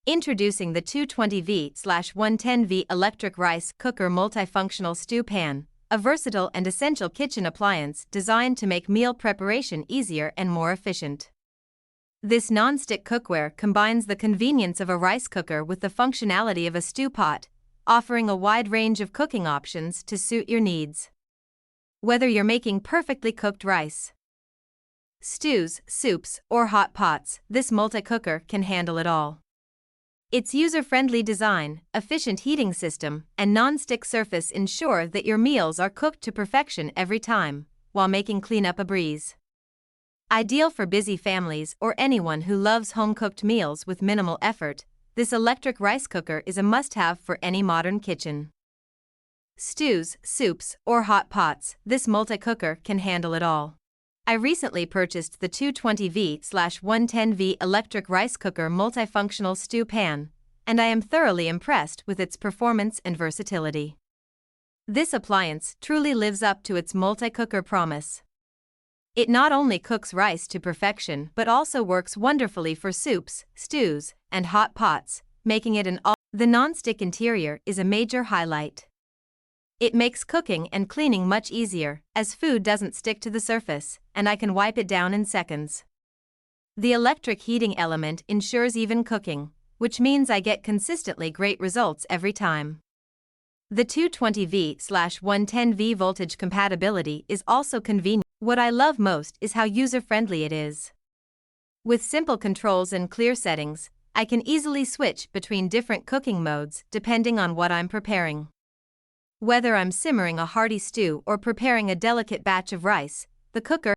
Introducing the 220V/110V electric rice cooker multifunctional stew pan, a versatile and essential kitchen appliance designed to make meal preparation easier and more efficient. This non-stick cookware combines the convenience of a rice cooker with the functionality of a stew pot, offering a wide range of cooking options to suit your needs. Whether you're making perfectly cooked rice, stews, soups, or hot pots, this multi-cooker can handle it all. Its user-friendly design, efficient heating system, and non-stick surface ensure that your meals are cooked to perfection every time, while making cleanup a breeze. Ideal for busy families or anyone who loves home-cooked meals with minimal effort, this electric rice cooker is a must-have for any modern kitchen. Stews, soups, or hot pots, this multi-cooker can handle it all. I recently purchased the 220V/110V electric rice cooker multifunctional stew pan, and I am thoroughly impressed with its performance and versatility. This appliance truly lives up to its multi-cooker promise. It not only cooks rice to perfection but also works wonderfully for soups, stews, and hot pots, making it an all. The non-stick interior is a major highlight. It makes cooking and cleaning much easier, as food doesn't stick to the surface, and I can wipe it down in seconds. The electric heating element ensures even cooking, which means I get consistently great results every time. The 220V/110V voltage compatibility is also convenient. What I love most is how user-friendly it is. With simple controls and clear settings, I can easily switch between different cooking modes depending on what I'm preparing. Whether I'm simmering a hearty stew or preparing a delicate batch of rice, the cooker